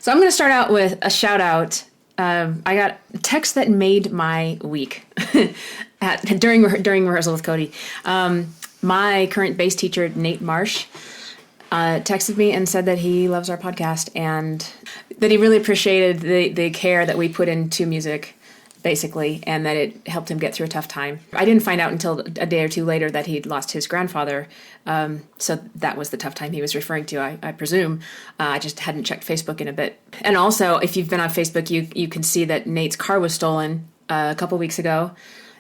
So I'm going to start out with a shout out. I got a text that made my week during rehearsal with Cody. My current bass teacher, Nate Marsh, texted me and said that he loves our podcast and that he really appreciated the care that we put into music, basically, and that it helped him get through a tough time. I didn't find out until a day or two later that he'd lost his grandfather, so that was the tough time he was referring to, I presume. I just hadn't checked Facebook in a bit. And also, if you've been on Facebook, you can see that Nate's car was stolen a couple weeks ago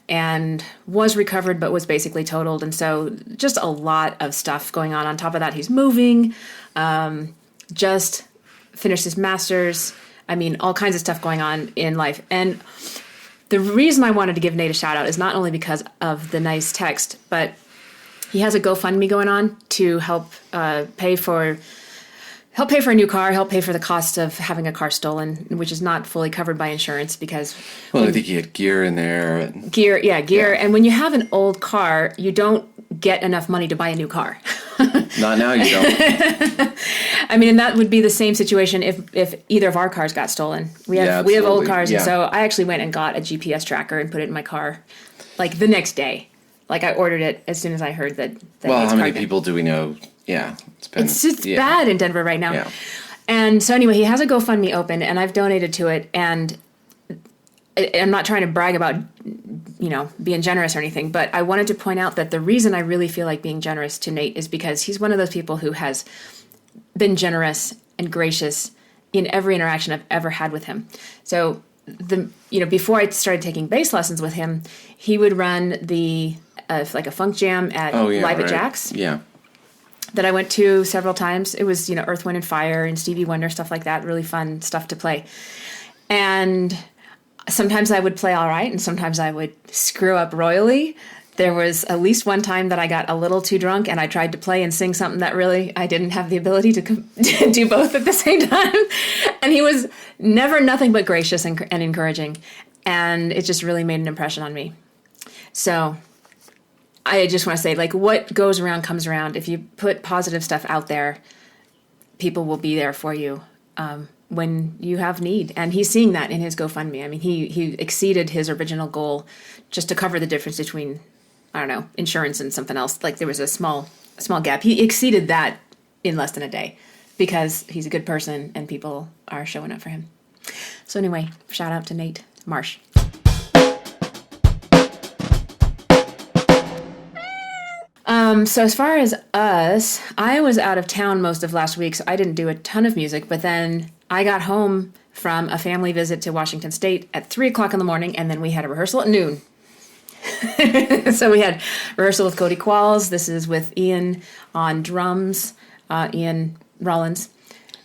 and was recovered but was basically totaled. And so just a lot of stuff going on. On top of that, he's moving, just finished his master's. I mean, all kinds of stuff going on in life. And the reason I wanted to give Nate a shout out is not only because of the nice text, but he has a GoFundMe going on to help pay for a new car, help pay for the cost of having a car stolen, which is not fully covered by insurance because... Well, I think he had gear in there. Gear. Yeah. And when you have an old car, you don't get enough money to buy a new car. Not now, you don't. I mean, and that would be the same situation if either of our cars got stolen. We have old cars, and so I actually went and got a GPS tracker and put it in my car, like the next day. Like I ordered it as soon as I heard that. Well, how many people do we know? Yeah, it's bad in Denver right now. Yeah. And so anyway, he has a GoFundMe open, and I've donated to it. And I'm not trying to brag about, being generous or anything, but I wanted to point out that the reason I really feel like being generous to Nate is because he's one of those people who has been generous and gracious in every interaction I've ever had with him. So before I started taking bass lessons with him, he would run like a funk jam at Live at Jack's. Yeah. That I went to several times. It was, Earth, Wind, and Fire and Stevie Wonder, stuff like that. Really fun stuff to play. And sometimes I would play all right, and sometimes I would screw up royally. There was at least one time that I got a little too drunk, and I tried to play and sing something that really I didn't have the ability to do both at the same time. And he was never nothing but gracious and encouraging, and it just really made an impression on me. So I just want to say, like, what goes around comes around. If you put positive stuff out there, people will be there for you when you have need. And he's seeing that in his GoFundMe. I mean, he exceeded his original goal just to cover the difference between, I don't know, insurance and something else. Like there was a small gap. He exceeded that in less than a day because he's a good person and people are showing up for him. So anyway, shout out to Nate Marsh. So as far as us, I was out of town most of last week, so I didn't do a ton of music, but then I got home from a family visit to Washington State at 3:00 in the morning, and then we had a rehearsal at noon. So we had rehearsal with Cody Qualls. This is with Ian on drums, Ian Rollins,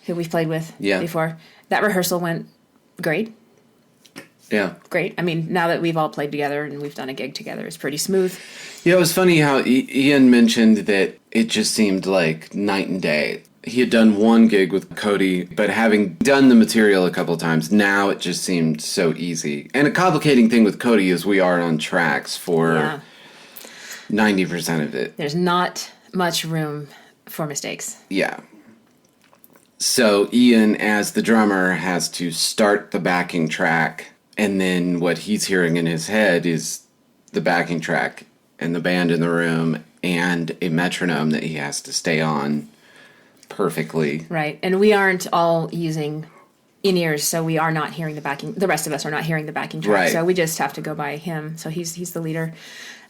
who we've played with before. That rehearsal went great. Yeah. Great. I mean, now that we've all played together and we've done a gig together, it's pretty smooth. Yeah, it was funny how Ian mentioned that it just seemed like night and day. He had done one gig with Cody, but having done the material a couple of times, now it just seemed so easy. And a complicating thing with Cody is we are on tracks for 90% of it. There's not much room for mistakes. Yeah. So Ian, as the drummer, has to start the backing track, and then what he's hearing in his head is the backing track and the band in the room and a metronome that he has to stay on perfectly. Right. And we aren't all using in-ears, so we are not hearing the backing. The rest of us are not hearing the backing track. Right. So we just have to go by him. So he's the leader.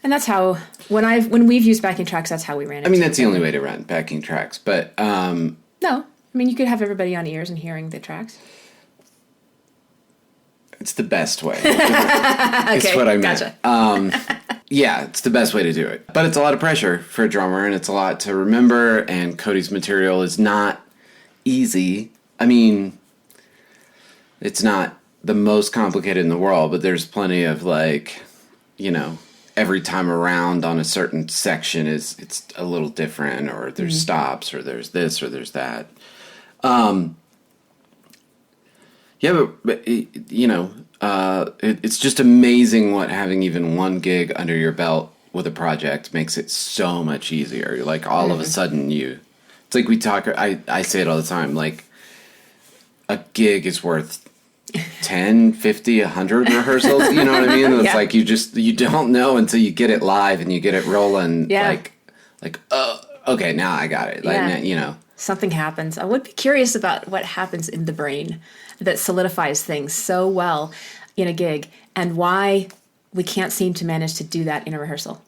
And that's how, when we've used backing tracks, that's how we ran it. I mean, that's the only way to run backing tracks, but... No. I mean, you could have everybody on ears and hearing the tracks. It's the best way. It's what I meant. Gotcha. Yeah, it's the best way to do it. But it's a lot of pressure for a drummer, and it's a lot to remember, and Cody's material is not easy. I mean, it's not the most complicated in the world, but there's plenty of, like, every time around on a certain section it's a little different, or there's stops, or there's this, or there's that. Yeah, but it's just amazing what having even one gig under your belt with a project makes it so much easier. Like all of a sudden it's like we talk, I say it all the time, like a gig is worth 10, 50, 100 rehearsals. You know what I mean? It's like you don't know until you get it live and you get it rolling. Yeah. Like, oh, okay, now I got it. Like, you know. Something happens. I would be curious about what happens in the brain that solidifies things so well in a gig and why we can't seem to manage to do that in a rehearsal.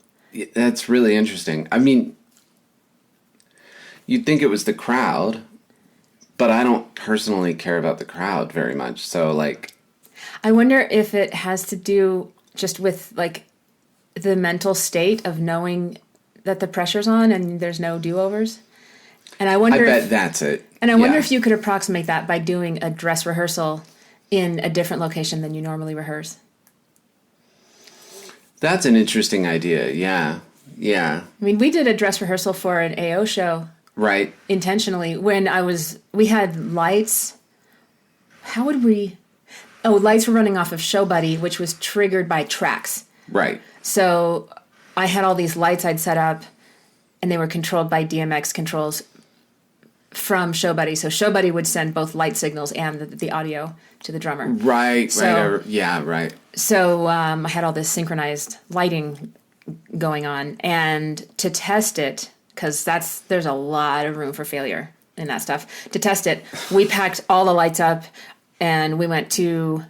That's really interesting. I mean, you'd think it was the crowd, but I don't personally care about the crowd very much. So, like... I wonder if it has to do just with, like, the mental state of knowing that the pressure's on and there's no do-overs. And I wonder bet that's it. And I wonder if you could approximate that by doing a dress rehearsal in a different location than you normally rehearse. That's an interesting idea. Yeah. Yeah. I mean, we did a dress rehearsal for an AO show. Right. Intentionally. When we had lights. How would we... Oh, lights were running off of Show Buddy, which was triggered by tracks. Right. So I had all these lights I'd set up, and they were controlled by DMX controls from Show Buddy. So Show Buddy would send both light signals and the audio to the drummer. Right. So, right. Yeah. Right. So I had all this synchronized lighting going on, and to test it, because there's a lot of room for failure in that stuff. To test it, we packed all the lights up, and we went to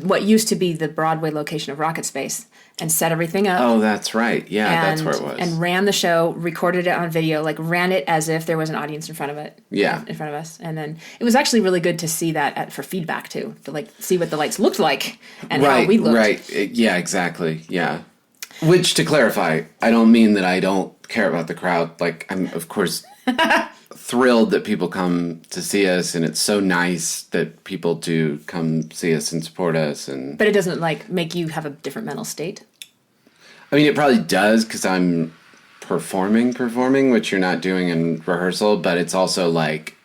what used to be the Broadway location of Rocket Space and set everything up. Oh, that's right. Yeah, that's where it was. And ran the show, recorded it on video, like ran it as if there was an audience in front of it. Yeah. In front of us. And then it was actually really good to see that for feedback too, to like see what the lights looked like and how we looked. Right. Yeah, exactly. Yeah. Which, to clarify, I don't mean that I don't care about the crowd. Like, I'm, of course, thrilled that people come to see us, and it's so nice that people do come see us and support us. But it doesn't, like, make you have a different mental state? I mean, it probably does, because I'm performing, which you're not doing in rehearsal, but it's also, like,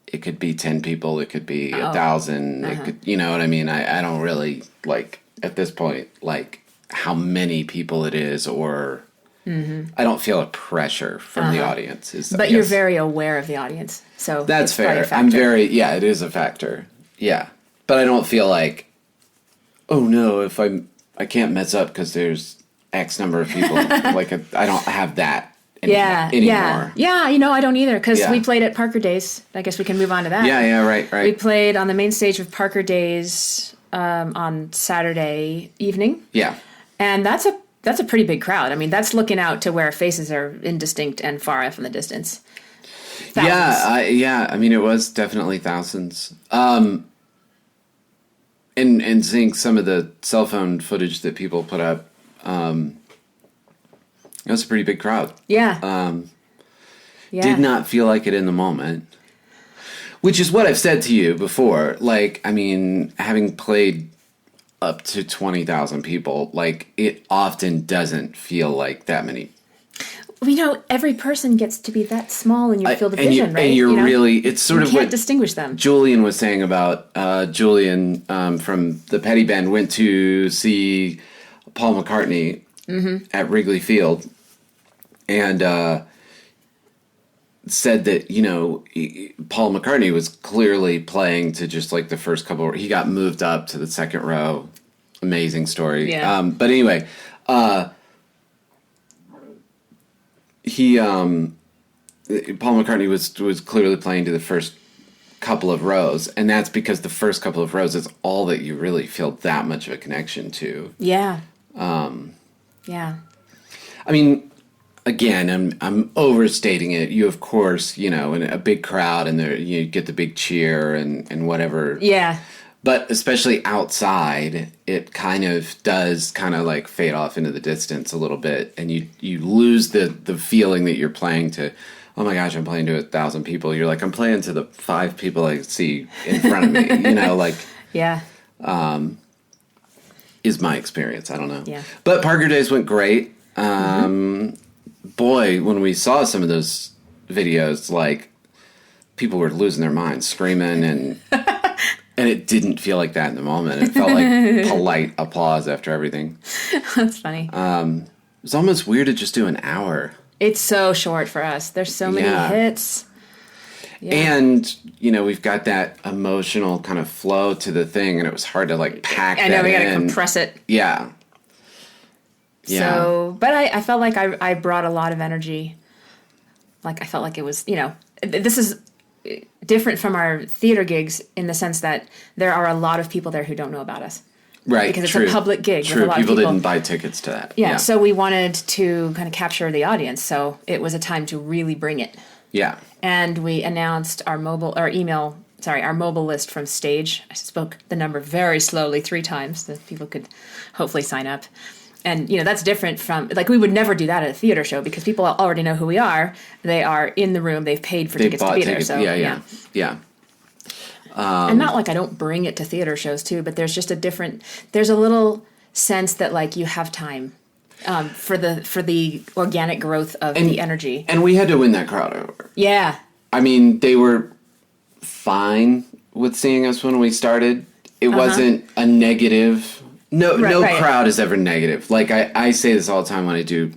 it could be 10 people, it could be 1,000, it could, you know what I mean? I don't really, like, at this point, like, how many people it is, or... Mm-hmm. I don't feel a pressure from the audience. But you're very aware of the audience, so that's fair. I'm it is a factor. Yeah, but I don't feel like, oh no, if I can't mess up because there's X number of people. Like I don't have that anymore. Yeah. You know, I don't either, because we played at Parker Days. I guess we can move on to that. Yeah, right. We played on the main stage of Parker Days on Saturday evening. Yeah, and that's a pretty big crowd. I mean, that's looking out to where faces are indistinct and far off in the distance. Thousands. Yeah. I mean, it was definitely thousands. And seeing some of the cell phone footage that people put up, it was a pretty big crowd. Yeah. Did not feel like it in the moment. Which is what I've said to you before. Like, I mean, having played up to 20,000 people, like, it often doesn't feel like that many. You know, every person gets to be that small in your field of vision, right? And you're really, it's sort of what... You can't distinguish them. Julian was saying about, Julian from the Petty Band went to see Paul McCartney at Wrigley Field, and said that, you know, Paul McCartney was clearly playing to just like the first couple. He got moved up to the second row. Amazing story. Yeah. But anyway, Paul McCartney was clearly playing to the first couple of rows, and that's because the first couple of rows is all that you really feel that much of a connection to. Yeah. Yeah. I mean, again, I'm overstating it. You, of course, you know, in a big crowd, and there you get the big cheer and whatever. Yeah. But especially outside, it kind of does kind of like fade off into the distance a little bit, and you lose the feeling that you're playing to, oh my gosh, I'm playing to 1,000 people. You're like, I'm playing to the 5 people I see in front of me, you know, like. Yeah. Is my experience. I don't know. Yeah. But Parker Days went great. Boy, when we saw some of those videos, like, people were losing their minds, screaming, and it didn't feel like that in the moment. It felt like polite applause after everything. That's funny. It was almost weird to just do an hour. It's so short for us. There's so many hits. Yeah. And, we've got that emotional kind of flow to the thing, and it was hard to, like, pack that in. I know, we got to compress it. Yeah. Yeah. So, but I felt like I brought a lot of energy. Like, I felt like it was, this is different from our theater gigs in the sense that there are a lot of people there who don't know about us. Right. Because it's a public gig. True. With a lot People of people didn't buy tickets to that. Yeah. So we wanted to kind of capture the audience. So it was a time to really bring it. Yeah. And we announced our mobile list from stage. I spoke the number very slowly 3 times so that people could hopefully sign up. And, that's different from, like, we would never do that at a theater show because people already know who we are. They are in the room. They've paid for tickets to be there. So, yeah. And not like I don't bring it to theater shows, too, but there's just there's a little sense that, like, you have time for the organic growth of the energy. And we had to win that crowd over. Yeah. I mean, they were fine with seeing us when we started. It wasn't a negative. No crowd is ever negative. Like, I say this all the time when I do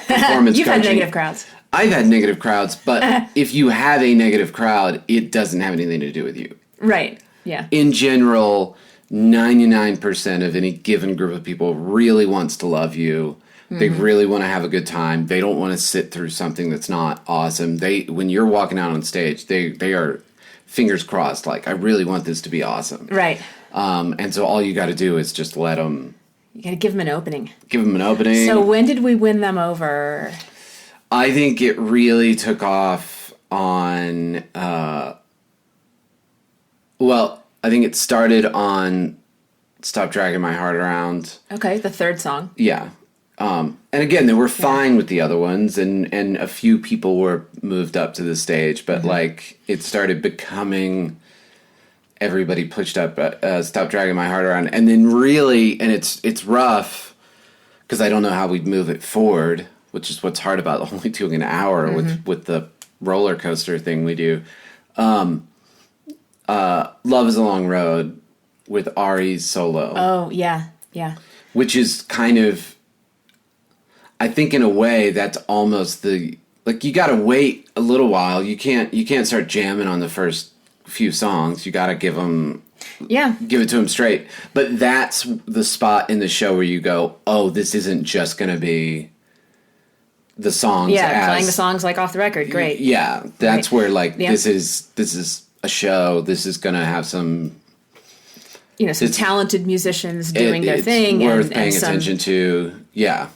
performance You've coaching. had negative crowds. I've had negative crowds, but if you have a negative crowd, it doesn't have anything to do with you. Right, yeah. In general, 99% of any given group of people really wants to love you. Mm-hmm. They really want to have a good time. They don't want to sit through something that's not awesome. When you're walking out on stage, they are fingers crossed, like, I really want this to be awesome. Right. And so all you got to do is just let them... You got to give them an opening. So when did we win them over? I think it really took off on... I think it started on Stop Dragging My Heart Around. Okay, the 3rd song. Yeah. And again, they were fine with the other ones, and a few people were moved up to the stage, but like it started becoming... Everybody pushed up, Stop Dragging My Heart Around. And then really, and it's rough, because I don't know how we'd move it forward, which is what's hard about only doing an hour with the roller coaster thing we do. Love is a Long Road with Ari's solo. Oh, yeah, yeah. Which is kind of, I think in a way, that's almost you gotta wait a little while. You can't start jamming on the first few songs. You got to give it to them straight. But that's the spot in the show where you go, oh, this isn't just going to be the songs. Yeah, playing the songs like off the record. Great. Yeah, that's where this is a show. This is going to have some some talented musicians doing their thing. It's worth paying attention to. Yeah.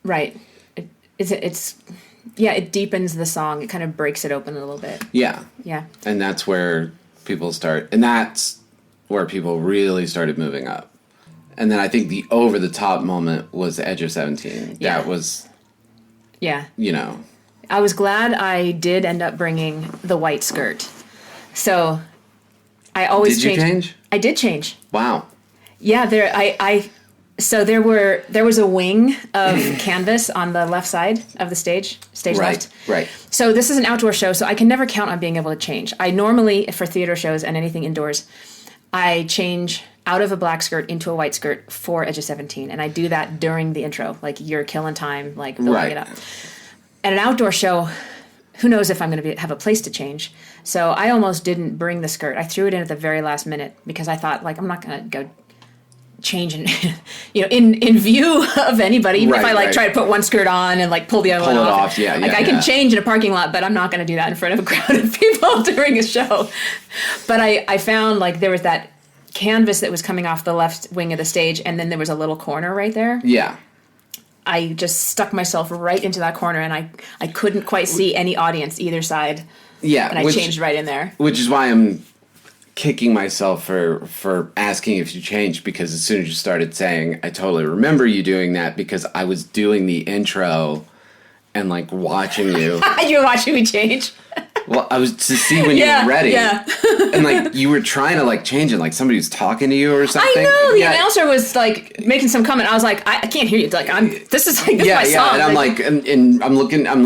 Right. It deepens the song. It kind of breaks it open a little bit. Yeah. Yeah. And that's where people start. And that's where people really started moving up. And then I think the over-the-top moment was Edge of 17. Yeah. That was... Yeah. I was glad I did end up bringing the white skirt. So I always changed. Did you change? I did change. Wow. Yeah, So there was a wing of canvas on the left side of the stage left. Right. So this is an outdoor show, so I can never count on being able to change. I normally, for theater shows and anything indoors, I change out of a black skirt into a white skirt for Edge of 17, and I do that during the intro, like you're killing time, like building it up. At an outdoor show, who knows if I'm going to have a place to change. So I almost didn't bring the skirt. I threw it in at the very last minute because I thought, like, I'm not going to go change in view of anybody, even if I try to put one skirt on and like pull the other one off. I can change in a parking lot, but I'm not going to do that in front of a crowd of people during a show. But I found like there was that canvas that was coming off the left wing of the stage, and then there was a little corner right there. Yeah. I just stuck myself right into that corner, and I couldn't quite see any audience either side. Yeah. And I changed right in there. Which is why I'm kicking myself for asking if you changed, because as soon as you started saying, I totally remember you doing that, because I was doing the intro and like watching you. You were watching me change? Well, I was to see when you were ready. Yeah. And like you were trying to like change it, like somebody was talking to you or something. I know, the announcer was like making some comment. I was like, I can't hear you. Like this is my song. And I'm like, and I'm looking at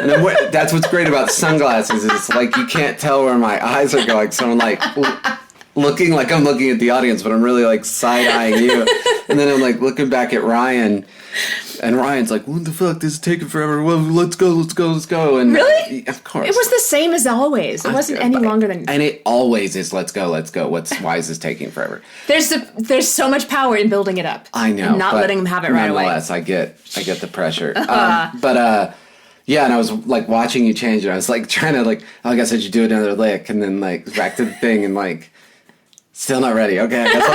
and then that's what's great about sunglasses is it's like you can't tell where my eyes are going. So I'm like looking like I'm looking at the audience, but I'm really like side-eyeing you. And then I'm like looking back at Ryan, and Ryan's like, "What the fuck? This is taking forever. Well, let's go. And Really? of course, It was the same as always. It wasn't any longer than. And it always is. Let's go. Why is this taking forever? There's so much power in building it up. I know, and not letting them have it right away. Nonetheless, I get the pressure. Yeah, and I was like watching you change it. I was like trying to like, oh, I guess I should do another lick, and then like back to the thing, and like still not ready. Okay, I guess.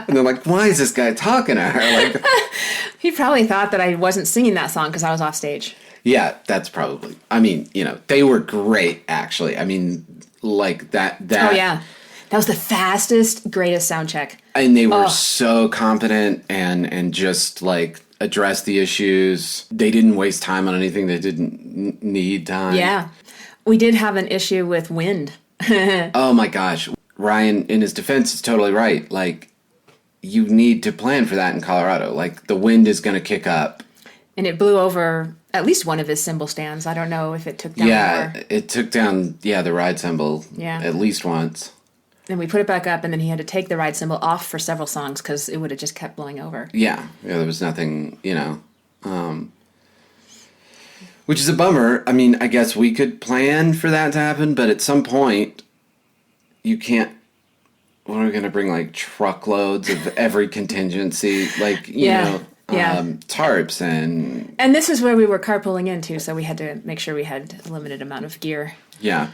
And they're like, why is this guy talking at her? Like, he probably thought that I wasn't singing that song because I was off stage. Yeah, that's probably. I mean, they were great, actually. I mean, like that. Oh yeah, that was the fastest, greatest sound check. And they were so competent and just like addressed the issues. They didn't waste time on anything that didn't need time. Yeah, we did have an issue with wind. Oh my gosh, Ryan, in his defense, is totally right. Like, you need to plan for that in Colorado. Like, the wind is going to kick up. And it blew over at least one of his cymbal stands. I don't know if it took down more. It took down, the ride cymbal at least once. And we put it back up, and then he had to take the ride cymbal off for several songs because it would have just kept blowing over. Yeah, there was nothing, which is a bummer. I mean, I guess we could plan for that to happen, but at some point, you can't. What are we going to bring, like, truckloads of every contingency? Like, you know, tarps and... And this is where we were carpooling into, so we had to make sure we had a limited amount of gear. Yeah.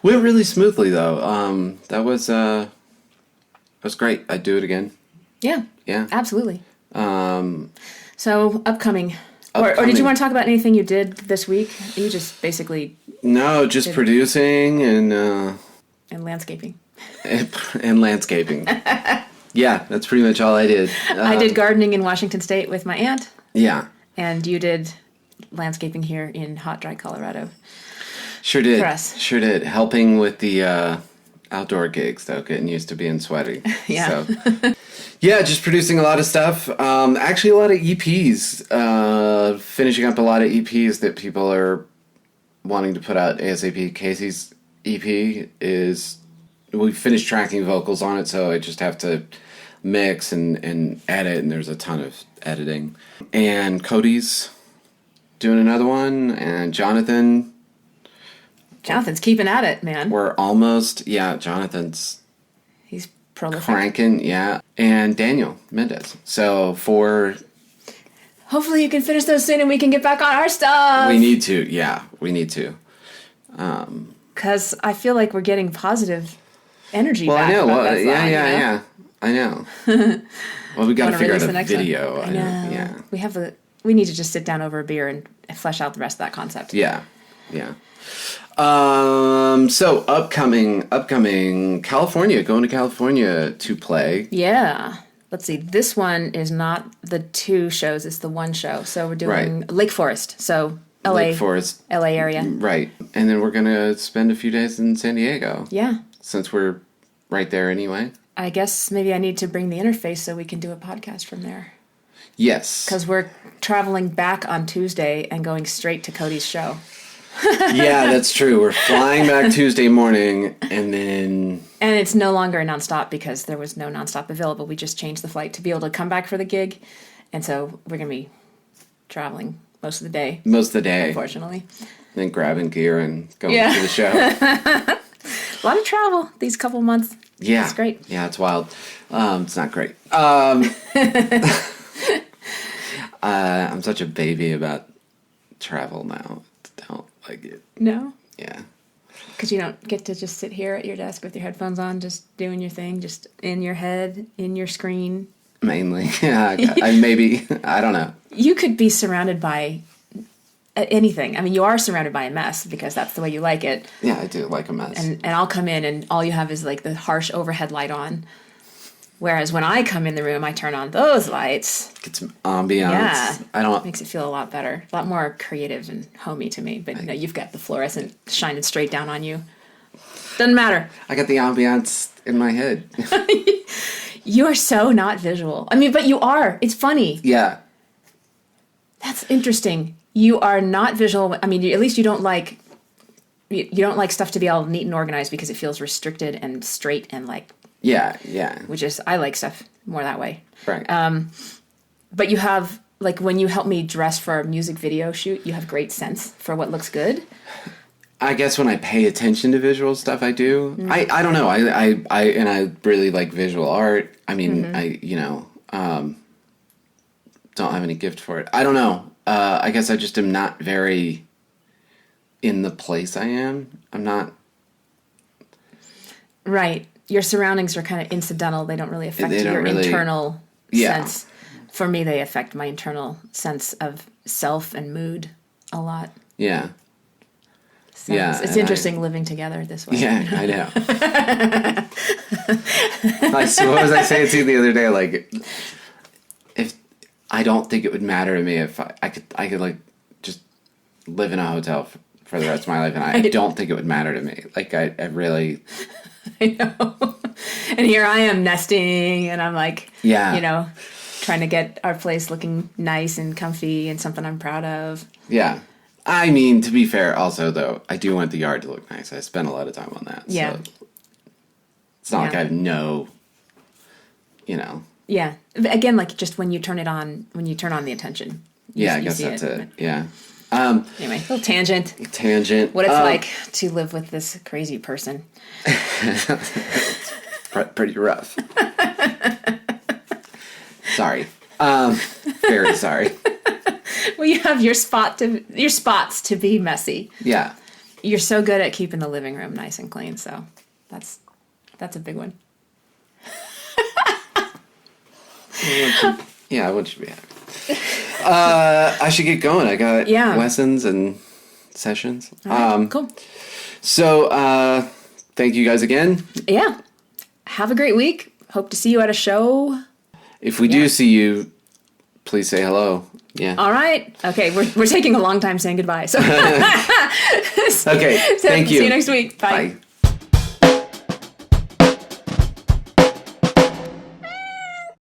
Went really smoothly, though. That was great. I'd do it again. Yeah. Yeah. Absolutely. So, upcoming. Or did you want to talk about anything you did this week? You just basically... No, just producing and... and landscaping. And landscaping. Yeah, that's pretty much all I did. I did gardening in Washington State with my aunt. Yeah. And you did landscaping here in hot, dry Colorado. Sure did. For us. Sure did. Helping with the outdoor gigs, though, getting used to being sweaty. Yeah. So. Yeah, just producing a lot of stuff. Actually, a lot of EPs. Finishing up a lot of EPs that people are wanting to put out ASAP. Casey's EP is... We finished tracking vocals on it, so I just have to mix and edit, and there's a ton of editing. And Cody's doing another one, and Jonathan's keeping at it, man. We're almost, Jonathan's... He's prolific. Cranking, yeah. And Daniel Mendez. So hopefully you can finish those soon and we can get back on our stuff. We need to, we need to. Because I feel like we're getting positive energy back. Well, I know. Well, yeah. I know. Well, we got to figure out a video. I know. Yeah. We need to just sit down over a beer and flesh out the rest of that concept. Yeah. So upcoming California, going to California to play. Yeah. Let's see. This one is not the 2 shows, it's the 1 show. So we're doing Lake Forest. So LA. Lake Forest. LA area. Right. And then we're going to spend a few days in San Diego. Yeah. Since we're right there anyway. I guess maybe I need to bring the interface so we can do a podcast from there. Yes. Because we're traveling back on Tuesday and going straight to Cody's show. Yeah, that's true. We're flying back Tuesday morning and then... And it's no longer a nonstop because there was no nonstop available. We just changed the flight to be able to come back for the gig. And so we're going to be traveling most of the day. Unfortunately. Then grabbing gear and going to the show. A lot of travel these couple months. Yeah. It's great. Yeah, it's wild. It's not great. I'm such a baby about travel now. I don't like it. No? Yeah. Because you don't get to just sit here at your desk with your headphones on, just doing your thing, just in your head, in your screen. Mainly. Yeah. Maybe. I don't know. You could be surrounded by anything. I mean, you are surrounded by a mess because that's the way you like it. Yeah, I do like a mess. And I'll come in and all you have is like the harsh overhead light on. Whereas when I come in the room, I turn on those lights. Get some ambiance. Yeah. Makes it feel a lot better. A lot more creative and homey to me. But you've got the fluorescent shining straight down on you. Doesn't matter. I got the ambiance in my head. You are so not visual. I mean, but you are. It's funny. Yeah. That's interesting. You are not visual. I mean, at least you don't like stuff to be all neat and organized because it feels restricted and straight and like Yeah, yeah. Which is, I like stuff more that way. Right. But you have, like, when you help me dress for a music video shoot, you have great sense for what looks good. I guess when I pay attention to visual stuff, I do. I don't know. I really like visual art. I mean, don't have any gift for it. I don't know. I guess I just am not very in the place I am. I'm not. Right. Your surroundings are kind of incidental. They don't really affect your internal sense. For me, they affect my internal sense of self and mood a lot. Yeah. So it's interesting living together this way. Yeah, I know. What was I saying to you the other day? Like, if I don't think it would matter to me if I could like just live in a hotel for the rest of my life, and I don't think it would matter to me. Like, I really. I know. And here I am nesting, and I'm like, trying to get our place looking nice and comfy and something I'm proud of. Yeah. I mean, to be fair, also, though, I do want the yard to look nice. I spend a lot of time on that. Yeah. So it's not like I have no, Yeah. Again, like just when you turn on the attention. I guess that's it. Yeah. Anyway, little tangent. What it's like to live with this crazy person. Pretty rough. Sorry. Very sorry. Well, you have your spots to be messy. Yeah. You're so good at keeping the living room nice and clean, so that's a big one. I want you to be happy. I should get going. I got lessons and sessions. Right, cool. So, thank you guys again. Yeah. Have a great week. Hope to see you at a show. If we do see you, please say hello. Yeah. All right. Okay. We're taking a long time saying goodbye. So. Okay. Thank you. See you next week. Bye. Bye.